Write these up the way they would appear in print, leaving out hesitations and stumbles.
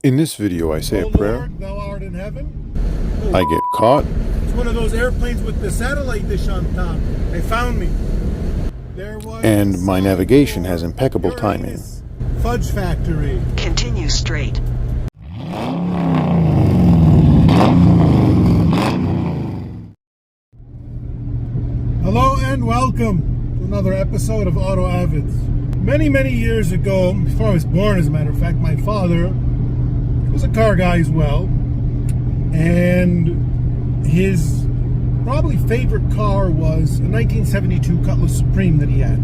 In this video, I say a prayer. Lord, thou art in heaven. I get caught. It's one of those airplanes with the satellite dish on top. They found me. There was And my navigation has impeccable timing. Fudge Factory. Continue straight. Hello and welcome to another episode of Auto Avids. Many years ago, before I was born as a matter of fact, my father was a car guy as well. And his probably favorite car was a 1972 Cutlass Supeme that he had.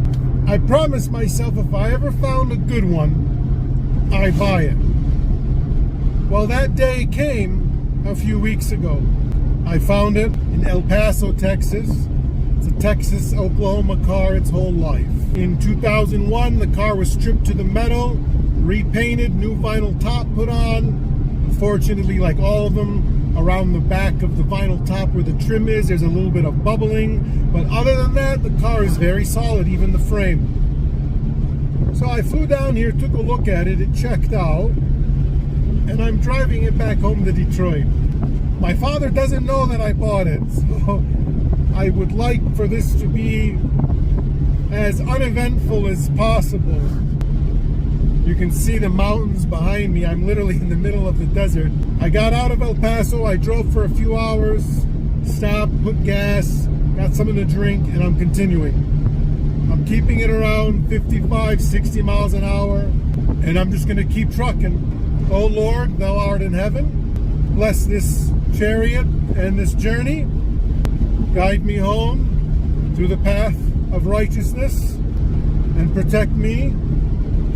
I promised myself if I ever found a good one, I'd buy it. Well, that day came a few weeks ago. I found it in El Paso, Texas. It's a Texas-Oklahoma car its whole life. In 2001, the car was stripped to the metal, repainted, new vinyl top put on. Unfortunately, like all of them, around the back of the vinyl top where the trim is, there's a little bit of bubbling. But other than that, the car is very solid, even the frame. So I flew down here, took a look at it, it checked out, and I'm driving it back home to Detroit. My father doesn't know that I bought it, so I would like for this to be as uneventful as possible. You can see the mountains behind me. I'm literally in the middle of the desert. I got out of El Paso, I drove for a few hours, stopped, put gas, got something to drink, and I'm continuing. I'm keeping it around 55, 60 miles an hour, and I'm just gonna keep trucking. Oh Lord, thou art in heaven. Bless this chariot and this journey. Guide me home through the path of righteousness and protect me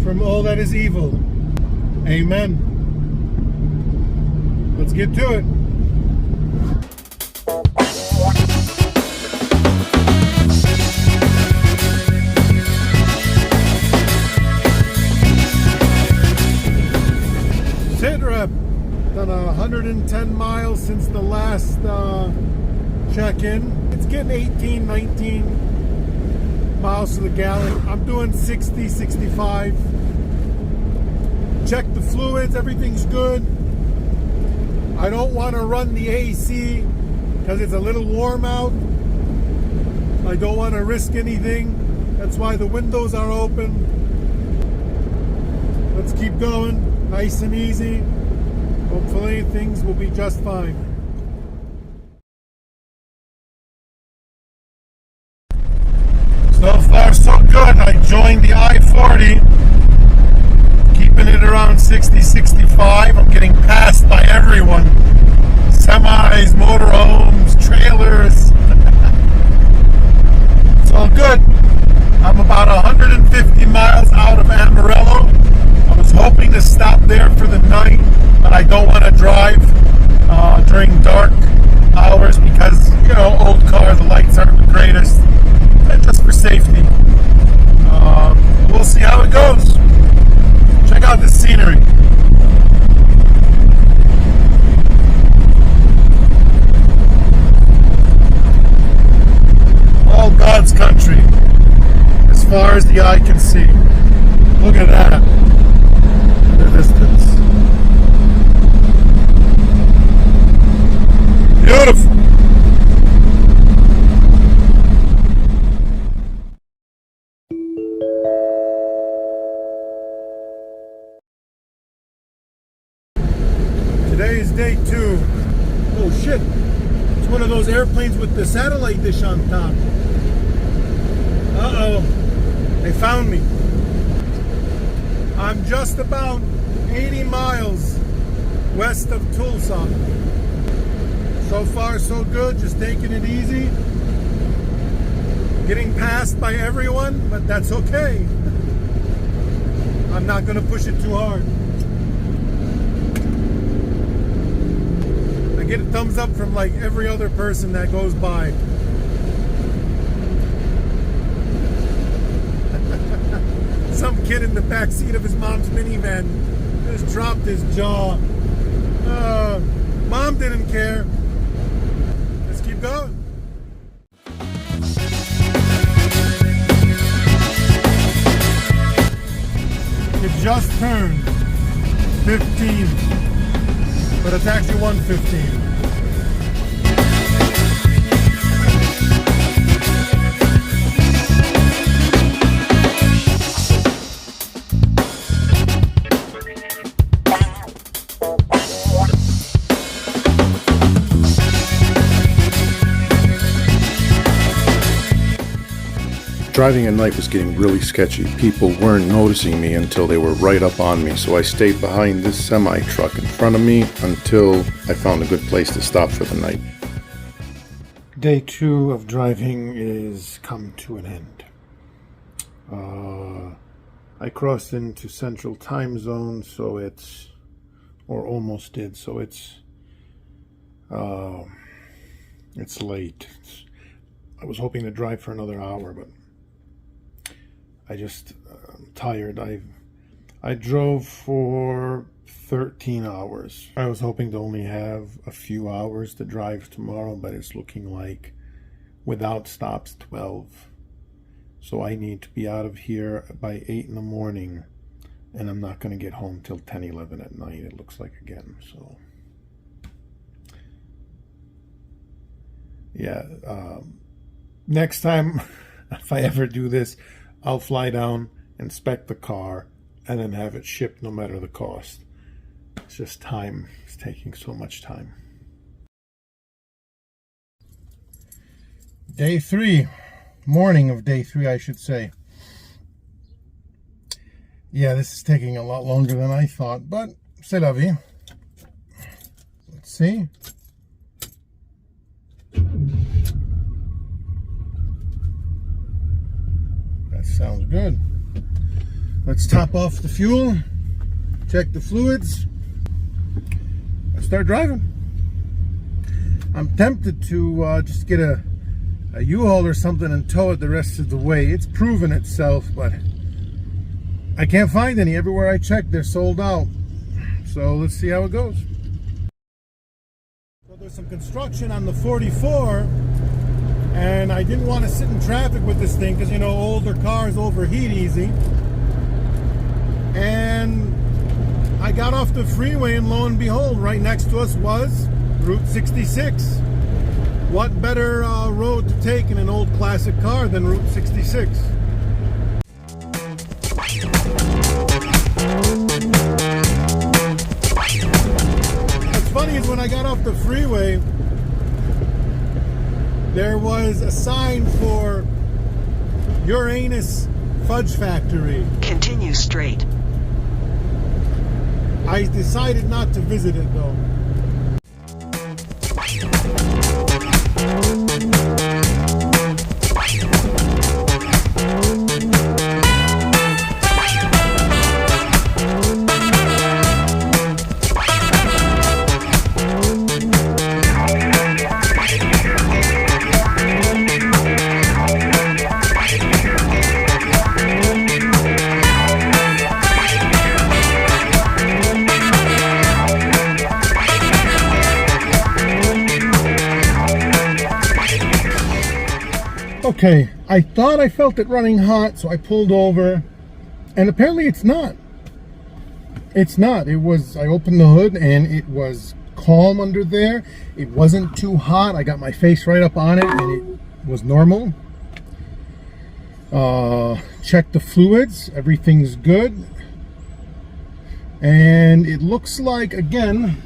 from all that is evil. Amen. Let's get to it. Sit rep. Done 110 miles since the last check-in. It's getting 18, 19 miles to the gallon. I'm doing 60, 65. Check the fluids, everything's good. I don't want to run the AC because it's a little warm out. I don't want to risk anything. That's why the windows are open. Let's keep going, nice and easy. Hopefully things will be just fine. So far so good. I joined the I-40, keeping it around 60, 65. I'm getting passed by everyone. Semis, motorhomes, trailers. It's all good. I'm about 150 miles out of Amarillo. I was hoping to stop there for the night, but I don't want to drive during dark hours because, you know, old car, the lights aren't the greatest. Just for safety. We'll see how it goes. Check out the scenery. All God's country, as far as the eye can see. Look at that. In the distance. Beautiful. Today is day 2. Oh shit. It's one of those airplanes with the satellite dish on top. Uh-oh. They found me. I'm just about 80 miles west of Tulsa. So far so good, just taking it easy. Getting passed by everyone, but that's okay. I'm not gonna push it too hard. I get a thumbs up from like every other person that goes by. Some kid in the back seat of his mom's minivan just dropped his jaw. Mom didn't care. Let's keep going. It just turned. 15, but it's actually 1:15. Driving at night was getting really sketchy. People weren't noticing me until they were right up on me, so I stayed behind this semi-truck in front of me until I found a good place to stop for the night. Day 2 of driving is come to an end. I crossed into Central Time Zone, so it's, or almost did, so it's late. I was hoping to drive for another hour, but I'm tired. I drove for 13 hours. I was hoping to only have a few hours to drive tomorrow, but it's looking like without stops 12. So I need to be out of here by 8 in the morning, and I'm not going to get home till 10, 11 at night, it looks like again. So yeah, next time if I ever do this, I'll fly down, inspect the car, and then have it shipped no matter the cost. It's just time. It's taking so much time. Day 3. Morning of day 3, I should say. Yeah, this is taking a lot longer than I thought, but c'est la vie. Let's see. Sounds good. Let's top off the fuel, check the fluids, and start driving. I'm tempted to just get a U-Haul or something and tow it the rest of the way. It's proven itself, but I can't find any. Everywhere I check, they're sold out. So let's see how it goes. So there's some construction on the 44. And I didn't want to sit in traffic with this thing because, you know, older cars overheat easy. And I got off the freeway, and lo and behold, right next to us was Route 66. What better road to take in an old classic car than Route 66? What's funny is when I got off the freeway, there was a sign for Uranus Fudge Factory. Continue straight. I decided not to visit it though. Okay, I thought I felt it running hot, so I pulled over, and apparently it's not. It's not. It was, I opened the hood and it was calm under there. It wasn't too hot. I got my face right up on it and it was normal. Checked the fluids. Everything's good. And it looks like, again,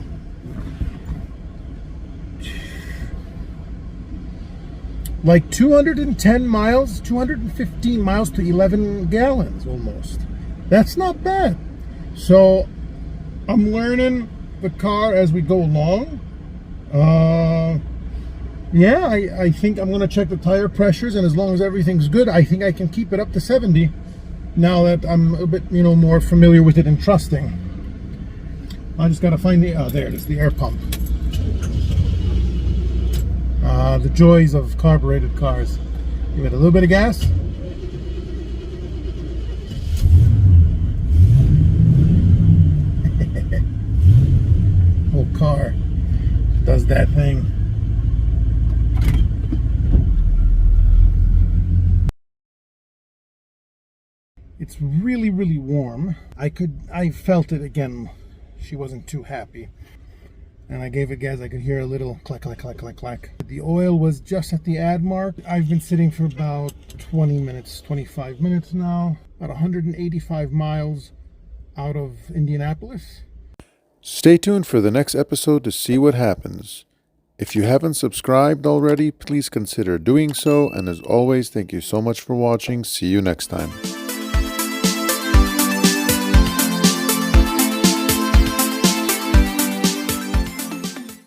like 210 miles, 215 miles to 11 gallons almost. That's not bad. So I'm learning the car as we go along. Yeah, I think I'm going to check the tire pressures, and as long as everything's good, I think I can keep it up to 70 now that I'm a bit, you know, more familiar with it and trusting. I just got to find the, there it is, the air pump. The joys of carbureted cars. Give it a little bit of gas. Whole car does that thing. It's really, really warm. I felt it again she wasn't too happy. And I gave it gas. I could hear a little clack, clack, clack, clack, clack. The oil was just at the add mark. I've been sitting for about 20 minutes, 25 minutes now. About 185 miles out of Indianapolis. Stay tuned for the next episode to see what happens. If you haven't subscribed already, please consider doing so. And as always, thank you so much for watching. See you next time.